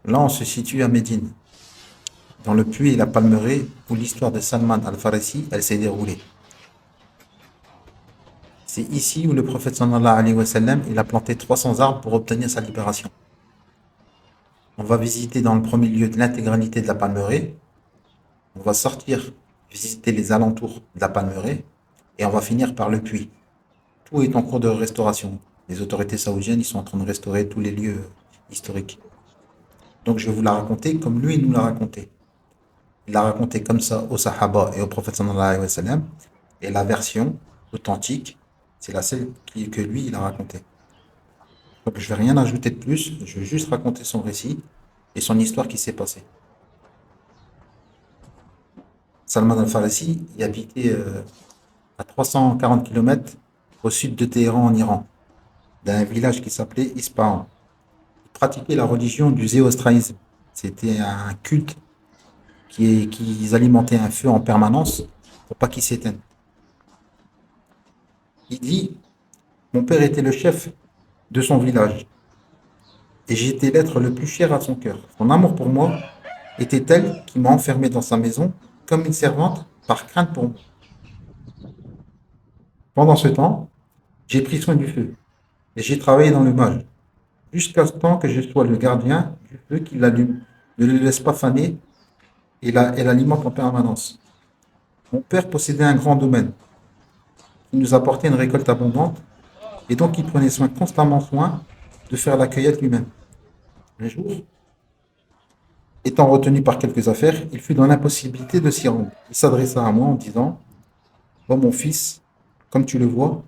Là, on se situe à Médine, dans le puits et la palmeraie où l'histoire de Salman al-Farisi, elle s'est déroulée. C'est ici où le prophète sallallahu alayhi wa sallam, il a planté 300 arbres pour obtenir sa libération. On va visiter dans le premier lieu de l'intégralité de la palmeraie. On va sortir, visiter les alentours de la palmeraie et on va finir par le puits. Tout est en cours de restauration. Les autorités saoudiennes, ils sont en train de restaurer tous les lieux historiques. Donc je vais vous la raconter comme lui, il nous l'a raconté. Il l'a raconté comme ça aux Sahaba et au prophète sallallahu alayhi wa sallam. Et la version authentique, c'est que lui, il a raconté. Donc je vais rien ajouter de plus, je vais juste raconter son récit et son histoire qui s'est passée. Salman al-Farisi, il habitait à 340 kilomètres au sud de Téhéran en Iran, dans un village qui s'appelait Ispahan. Il pratiquait la religion du zéostraïsme. C'était un culte qu'ils alimentaient un feu en permanence pour pas qu'il s'éteigne. Il dit, mon père était le chef de son village et j'étais l'être le plus cher à son cœur. Son amour pour moi était tel qu'il m'a enfermé dans sa maison comme une servante par crainte pour moi. Pendant ce temps, j'ai pris soin du feu et j'ai travaillé dans le mage jusqu'à ce temps que je sois le gardien du feu qui l'allume, ne le laisse pas faner et l'alimente en permanence. Mon père possédait un grand domaine qui nous apportait une récolte abondante et donc il prenait constamment soin de faire la cueillette lui-même. Un jour, étant retenu par quelques affaires, il fut dans l'impossibilité de s'y rendre. Il s'adressa à moi en disant, oh mon fils, comme tu le vois,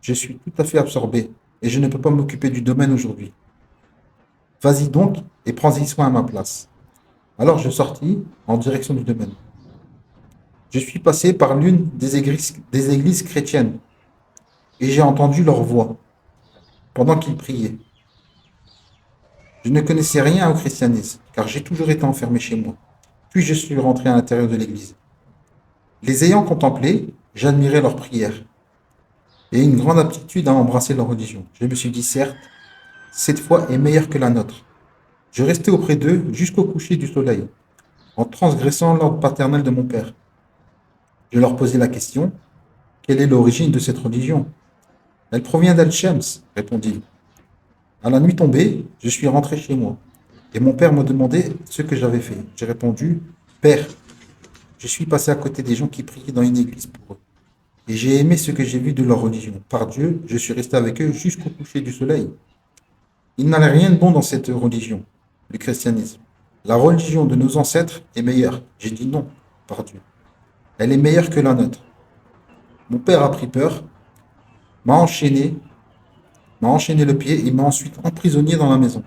je suis tout à fait absorbé et je ne peux pas m'occuper du domaine aujourd'hui. Vas-y donc et prends-y soin à ma place. Alors je sortis en direction du domaine. Je suis passé par l'une des églises chrétiennes et j'ai entendu leur voix pendant qu'ils priaient. Je ne connaissais rien au christianisme car j'ai toujours été enfermé chez moi. Puis je suis rentré à l'intérieur de l'église. Les ayant contemplés, j'admirais leurs prières et une grande aptitude à embrasser leur religion. Je me suis dit, certes, cette foi est meilleure que la nôtre. Je restai auprès d'eux jusqu'au coucher du soleil, en transgressant l'ordre paternel de mon père. Je leur posai la question, quelle est l'origine de cette religion? Elle provient d'Al-Shams, répondit-il. À la nuit tombée, je suis rentré chez moi, et mon père me demandait ce que j'avais fait. J'ai répondu, Père, je suis passé à côté des gens qui priaient dans une église pour eux. Et j'ai aimé ce que j'ai vu de leur religion. Par Dieu, je suis resté avec eux jusqu'au coucher du soleil. Il n'allait rien de bon dans cette religion, le christianisme. La religion de nos ancêtres est meilleure. J'ai dit non, par Dieu. Elle est meilleure que la nôtre. Mon père a pris peur, m'a enchaîné, m'a enchaîné le pied et m'a ensuite emprisonné dans la maison.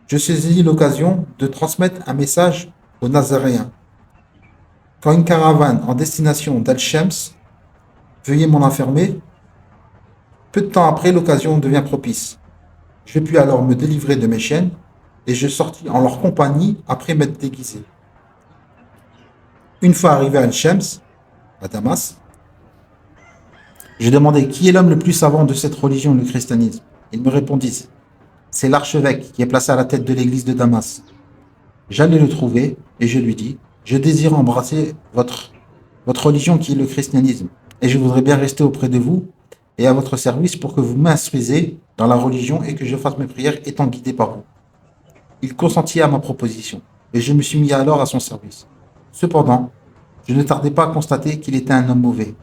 Je saisis l'occasion de transmettre un message aux Nazaréens. Quand une caravane en destination d'Al-Shams veuillait m'en enfermer, peu de temps après, l'occasion devient propice. Je pus alors me délivrer de mes chaînes et je sortis en leur compagnie après m'être déguisé. Une fois arrivé à Al-Shams, à Damas, je demandai qui est l'homme le plus savant de cette religion, le christianisme. Ils me répondirent, c'est l'archevêque qui est placé à la tête de l'église de Damas. J'allai le trouver et je lui dis, je désire embrasser votre religion qui est le christianisme et je voudrais bien rester auprès de vous et à votre service pour que vous m'instruisez dans la religion et que je fasse mes prières étant guidé par vous. Il consentit à ma proposition et je me suis mis alors à son service. Cependant, je ne tardai pas à constater qu'il était un homme mauvais.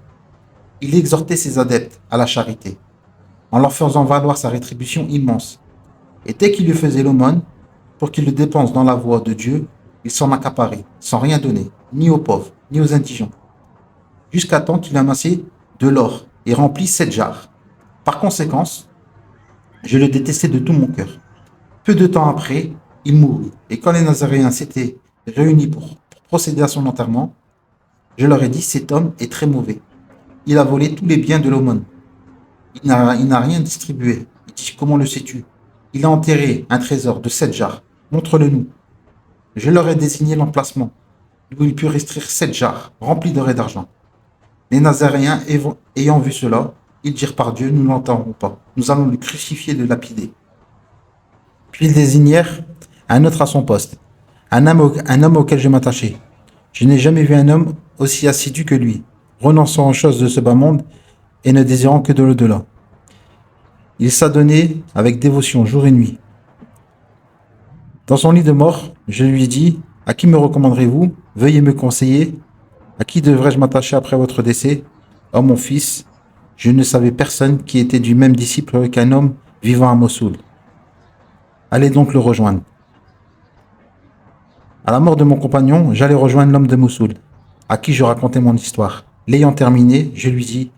Il exhortait ses adeptes à la charité, en leur faisant valoir sa rétribution immense. Et dès qu'il lui faisait l'aumône, pour qu'il le dépense dans la voie de Dieu, il s'en accaparait, sans rien donner, ni aux pauvres, ni aux indigents, jusqu'à temps qu'il amassait de l'or et remplit 7 jarres. Par conséquence, je le détestais de tout mon cœur. Peu de temps après, il mourut, et quand les Nazaréens s'étaient réunis pour procéder à son enterrement, je leur ai dit, cet homme est très mauvais. Il a volé tous les biens de l'aumône. Il n'a rien distribué. Il dit, comment le sais-tu? Il a enterré un trésor de 7 jarres. Montre-le-nous. Je leur ai désigné l'emplacement, d'où il put extraire 7 jarres, remplies d'or et d'argent. Les Nazaréens, ayant vu cela, ils dirent par Dieu, nous n'entendrons pas. Nous allons le crucifier et le lapider. Puis ils désignèrent un autre à son poste, un homme auquel je m'attachais. Je n'ai jamais vu un homme aussi assidu que lui, renonçant aux choses de ce bas monde et ne désirant que de l'au-delà. Il s'adonnait avec dévotion jour et nuit. Dans son lit de mort, je lui dis: à qui me recommanderez-vous? Veuillez me conseiller. À qui devrais-je m'attacher après votre décès? Oh mon fils, je ne savais personne qui était du même disciple qu'un homme vivant à Mossoul. Allez donc le rejoindre. À la mort de mon compagnon, j'allais rejoindre l'homme de Mossoul, à qui je racontais mon histoire. L'ayant terminé, je lui dis: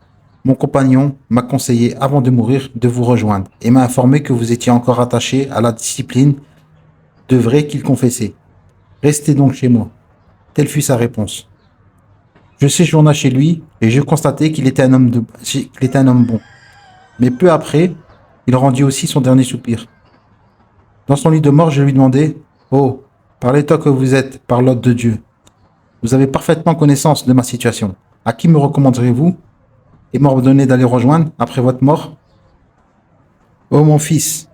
mon compagnon m'a conseillé avant de mourir de vous rejoindre et m'a informé que vous étiez encore attaché à la discipline de vrai qu'il confessait. Restez donc chez moi. Telle fut sa réponse. Je séjourna chez lui et je constatai qu'il était un homme bon. Mais peu après, il rendit aussi son dernier soupir. Dans son lit de mort, je lui demandai: oh, par l'état que vous êtes, par l'ordre de Dieu, vous avez parfaitement connaissance de ma situation. À qui me recommanderez-vous et m'ordonnez d'aller rejoindre après votre mort? Oh mon fils,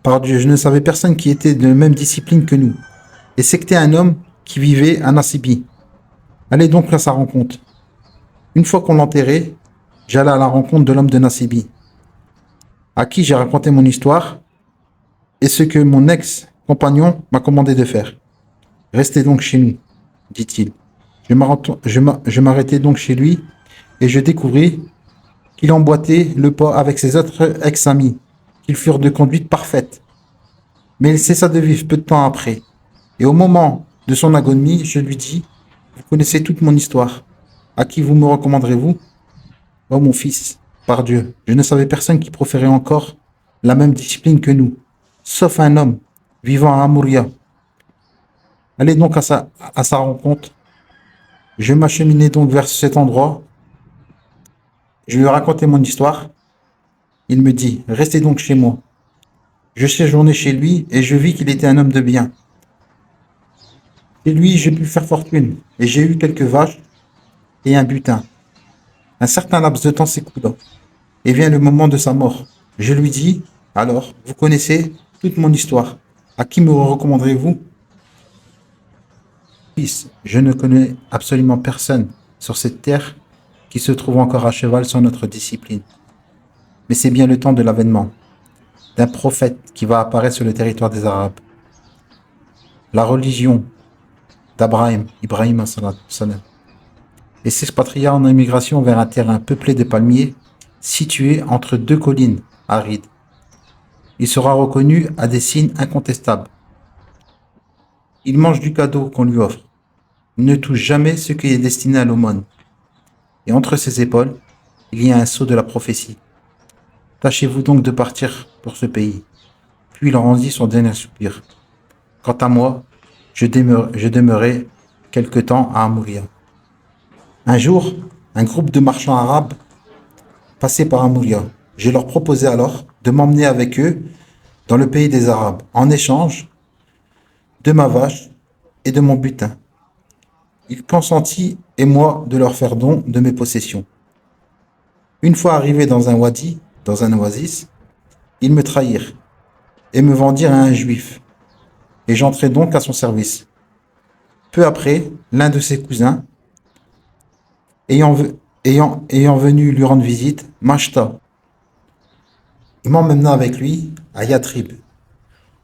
par Dieu, je ne savais personne qui était de la même discipline que nous. Et c'était un homme qui vivait à Nasibi. Allez donc à sa rencontre. Une fois qu'on l'enterrait, j'allai à la rencontre de l'homme de Nasibi, à qui j'ai raconté mon histoire et ce que mon ex-compagnon m'a commandé de faire. Restez donc chez nous, dit-il. Je m'arrêtai donc chez lui et je découvris qu'il emboîtait le pas avec ses autres ex-amis, qu'ils furent de conduite parfaite. Mais il cessa de vivre peu de temps après. Et au moment de son agonie, je lui dis: vous connaissez toute mon histoire. À qui vous me recommanderez-vous? Oh mon fils, par Dieu, je ne savais personne qui proférait encore la même discipline que nous, sauf un homme vivant à Amouria. Allez donc à sa rencontre. Je m'acheminai donc vers cet endroit. Je lui racontai mon histoire. Il me dit: restez donc chez moi. Je séjournai chez lui et je vis qu'il était un homme de bien. Chez lui, j'ai pu faire fortune et j'ai eu quelques vaches et un butin. Un certain laps de temps s'écoula et vient le moment de sa mort. Je lui dis: alors, vous connaissez toute mon histoire. À qui me recommanderez-vous? Fils, je ne connais absolument personne sur cette terre qui se trouve encore à cheval sur notre discipline. Mais c'est bien le temps de l'avènement d'un prophète qui va apparaître sur le territoire des Arabes. La religion d'Abraham, Ibrahim salam, et s'expatria en émigration vers un terrain peuplé de palmiers situé entre deux collines arides. Il sera reconnu à des signes incontestables. Il mange du cadeau qu'on lui offre. Il ne touche jamais ce qui est destiné à l'aumône. Et entre ses épaules, il y a un sceau de la prophétie. Tâchez-vous donc de partir pour ce pays. Puis il rendit son dernier soupir. Quant à moi, je demeurai quelque temps à Amouria. Un jour, un groupe de marchands arabes passait par Amouria. Je leur proposai alors de m'emmener avec eux dans le pays des Arabes, en échange de ma vache et de mon butin. Ils consentit et moi de leur faire don de mes possessions. Une fois arrivés dans un wadi, dans un oasis, ils me trahirent et me vendirent à un juif, et j'entrai donc à son service. Peu après, l'un de ses cousins, ayant venu lui rendre visite, m'acheta. Il m'emmena avec lui à Yatrib,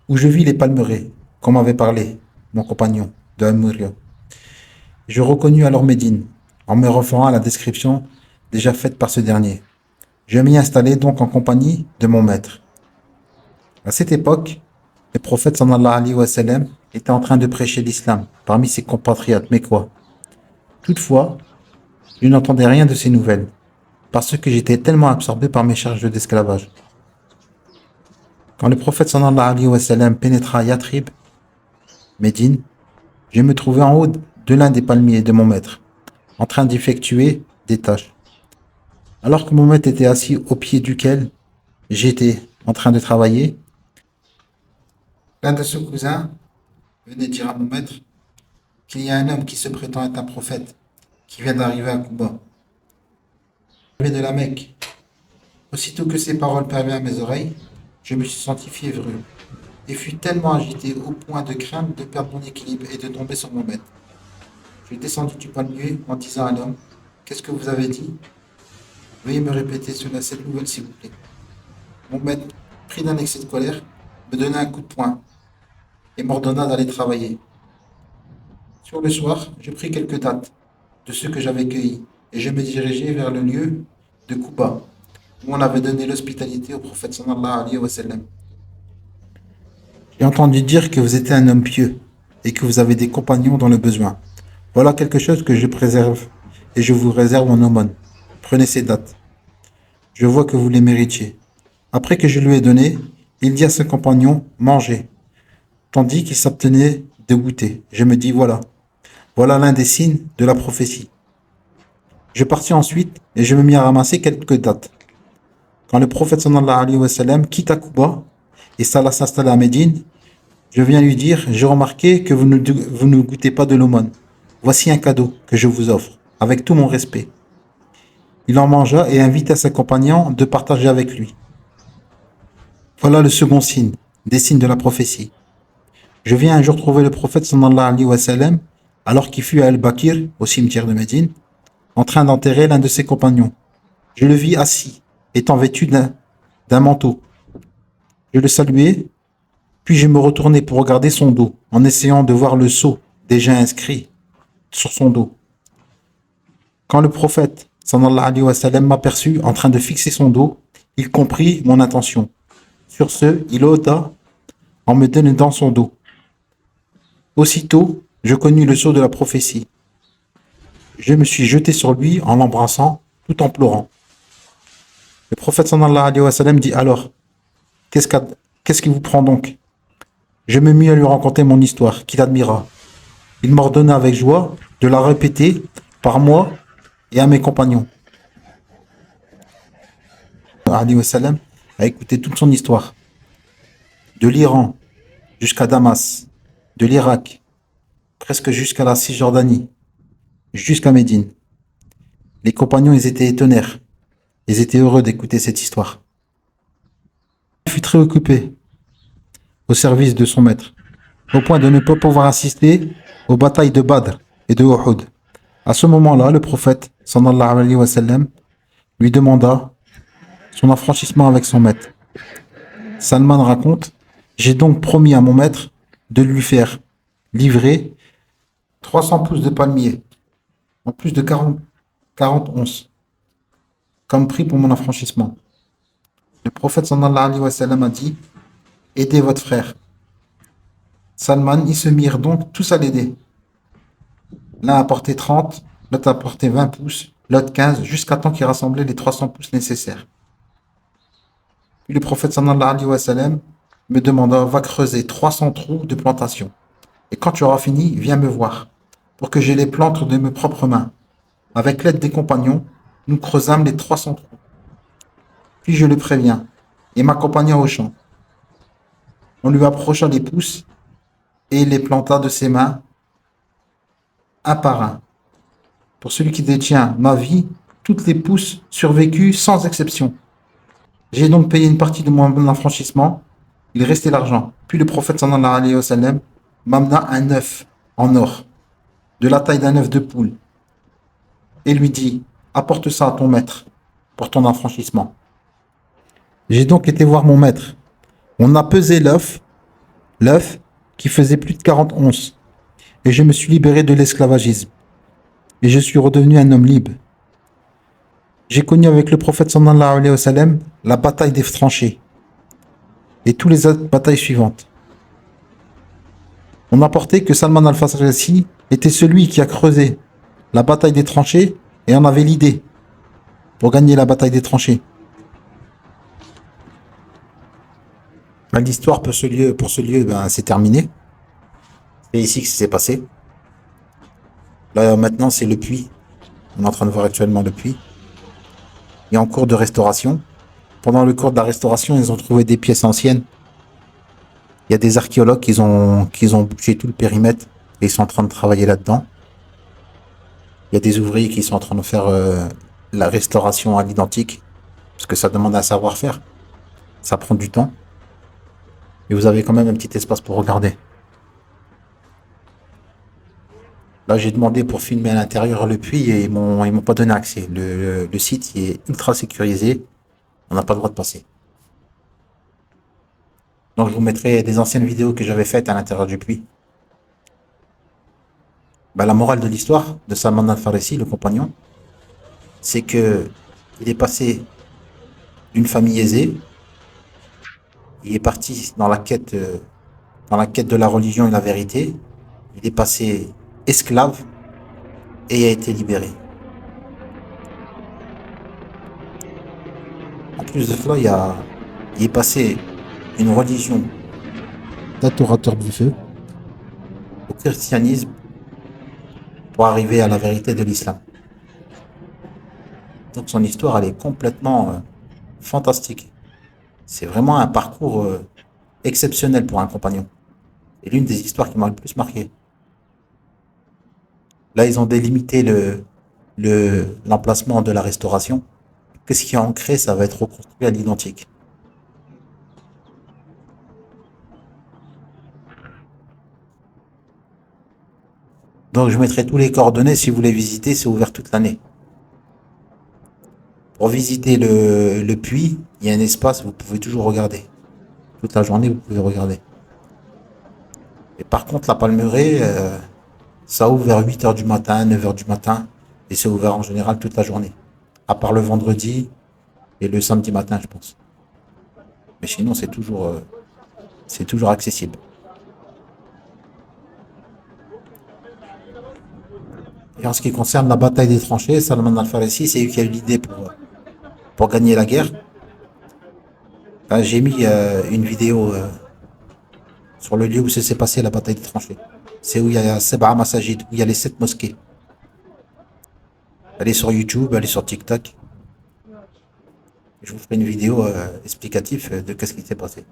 où je vis les palmeraies, qu'on m'avait parlé, mon compagnon, de Amouria. Je reconnus alors Médine, en me référant à la description déjà faite par ce dernier. Je m'y installai donc en compagnie de mon maître. À cette époque, le prophète sallallahu alayhi wa sallam était en train de prêcher l'islam parmi ses compatriotes mécois. Toutefois, je n'entendais rien de ces nouvelles, parce que j'étais tellement absorbé par mes charges d'esclavage. Quand le prophète sallallahu alayhi wa sallam pénétra à Yatrib, Médine, je me trouvais en haut de l'un des palmiers de mon maître, en train d'effectuer des tâches. Alors que mon maître était assis au pied duquel j'étais en train de travailler, l'un de ses cousins venait dire à mon maître qu'il y a un homme qui se prétend être un prophète, qui vient d'arriver à Kouba, de la Mecque. Aussitôt que ces paroles parvinrent à mes oreilles, je me suis senti fiévreux. et fut tellement agité au point de craindre de perdre mon équilibre et de tomber sur mon maître. Je descendis du palmier en disant à l'homme, qu'est-ce que vous avez dit? Veuillez me répéter cela, cette nouvelle, s'il vous plaît. Mon maître, pris d'un excès de colère, me donna un coup de poing et m'ordonna d'aller travailler. Sur le soir, je pris quelques dates de ce que j'avais cueilli et je me dirigeai vers le lieu de Kouba, où on avait donné l'hospitalité au prophète sallallahu alayhi wa sallam. J'ai entendu dire que vous étiez un homme pieux et que vous avez des compagnons dans le besoin. Voilà quelque chose que je préserve et je vous réserve en aumône. Prenez ces dates. Je vois que vous les méritiez. Après que je lui ai donné, il dit à ses compagnons, mangez, tandis qu'il s'abstenait de goûter. Je me dis, voilà l'un des signes de la prophétie. Je partis ensuite et je me mis à ramasser quelques dates. Quand le prophète sallallahu alayhi wa sallam quitta Kouba et s'installe à Médine, je viens lui dire, j'ai remarqué que vous ne goûtez pas de l'aumône. Voici un cadeau que je vous offre, avec tout mon respect. Il en mangea et invita ses compagnons de partager avec lui. Voilà le second signe, des signes de la prophétie. Je viens un jour trouver le prophète sallallahu alayhi wa sallam, alors qu'il fut à Al-Bakir, au cimetière de Médine, en train d'enterrer l'un de ses compagnons. Je le vis assis, étant vêtu d'un manteau. Je le saluai, puis je me retournai pour regarder son dos, en essayant de voir le sceau déjà inscrit sur son dos. Quand le prophète sallallahu alayhi wa sallam m'aperçut en train de fixer son dos, il comprit mon intention. Sur ce, il ôta en me donnant son dos. Aussitôt, je connus le sceau de la prophétie. Je me suis jeté sur lui en l'embrassant, tout en pleurant. Le prophète sallallahu alayhi wa sallam dit alors, qu'est-ce qui vous prend donc? Je me mis à lui raconter mon histoire, qu'il admira. Il m'ordonna avec joie de la répéter par moi et à mes compagnons. Ali wa sallam a écouté toute son histoire, de l'Iran jusqu'à Damas, de l'Irak, presque jusqu'à la Cisjordanie, jusqu'à Médine. Les compagnons, ils étaient étonnés. Ils étaient heureux d'écouter cette histoire. Il fut très occupé au service de son maître, au point de ne pas pouvoir assister aux batailles de Badr et de Uhud. À ce moment-là, le prophète, sallallahu alayhi wa sallam, lui demanda son affranchissement avec son maître. Salman raconte, j'ai donc promis à mon maître de lui faire livrer 300 pouces de palmier, en plus de 40 onces, comme prix pour mon affranchissement. Le prophète sallallahu alayhi wa sallam a dit, aidez votre frère. Salman, ils se mirent donc tous à l'aider. L'un apportait 30, l'autre apportait 20 pouces, l'autre 15, jusqu'à temps qu'ils rassemblaient les 300 pouces nécessaires. Puis le prophète sallallahu alayhi wa sallam me demanda, va creuser 300 trous de plantation. Et quand tu auras fini, viens me voir, pour que je les plante de mes propres mains. Avec l'aide des compagnons, nous creusâmes les 300 trous. Puis je le préviens, et m'accompagna au champ. On lui approcha les pouces, et il les planta de ses mains, un par un. Pour celui qui détient ma vie, toutes les pousses survécues sans exception. J'ai donc payé une partie de mon affranchissement, il restait l'argent. Puis le prophète sallallahu alayhi wa sallam m'amena un œuf en or, de la taille d'un œuf de poule, et lui dit, apporte ça à ton maître, pour ton affranchissement. J'ai donc été voir mon maître. On a pesé l'œuf qui faisait plus de 40 onces, et je me suis libéré de l'esclavagisme, et je suis redevenu un homme libre. J'ai connu avec le prophète sallallahu alayhi wa sallam la bataille des tranchées, et toutes les autres batailles suivantes. On apportait que Salman al-Farisi était celui qui a creusé la bataille des tranchées et en avait l'idée pour gagner la bataille des tranchées. L'histoire pour ce lieu, c'est terminé. C'est ici que ça s'est passé. Là, maintenant, c'est le puits. On est en train de voir actuellement le puits. Il est en cours de restauration. Pendant le cours de la restauration, ils ont trouvé des pièces anciennes. Il y a des archéologues qui ont bougé tout le périmètre et ils sont en train de travailler là-dedans. Il y a des ouvriers qui sont en train de faire la restauration à l'identique, parce que ça demande un savoir-faire. Ça prend du temps. Et vous avez quand même un petit espace pour regarder. Là, j'ai demandé pour filmer à l'intérieur le puits et ils m'ont pas donné accès. Le site il est ultra sécurisé. On n'a pas le droit de passer. Donc, je vous mettrai des anciennes vidéos que j'avais faites à l'intérieur du puits. Bah, la morale de l'histoire de Salman al-Farisi, le compagnon, c'est que il est passé d'une famille aisée, il est parti dans la quête de la religion et la vérité. Il est passé esclave et a été libéré. En plus de cela, il est passé d'une religion d'adorateur du feu au christianisme pour arriver à la vérité de l'islam. Donc son histoire, elle est complètement fantastique. C'est vraiment un parcours exceptionnel pour un compagnon. C'est l'une des histoires qui m'a le plus marqué. Là, ils ont délimité l'emplacement de la restauration. Qu'est-ce qui est ancré, ça va être reconstruit à l'identique. Donc, je mettrai tous les coordonnées si vous voulez visiter, c'est ouvert toute l'année. Pour visiter le puits, il y a un espace, vous pouvez toujours regarder. Toute la journée, vous pouvez regarder. Et par contre, la Palmeraie, ça ouvre vers 8 heures du matin, 9 heures du matin, et c'est ouvert en général toute la journée. À part le vendredi et le samedi matin, je pense. Mais sinon, c'est toujours accessible. Et en ce qui concerne la bataille des tranchées, Salman al-Farisi, c'est lui qui a eu l'idée pour gagner la guerre. Enfin, j'ai mis une vidéo sur le lieu où s'est passé la bataille des tranchées. C'est où il y a Seb'a Masajid, où il y a les 7 mosquées. Elle est sur YouTube, elle est sur TikTok. Je vous ferai une vidéo explicative de qu'est-ce qui s'est passé.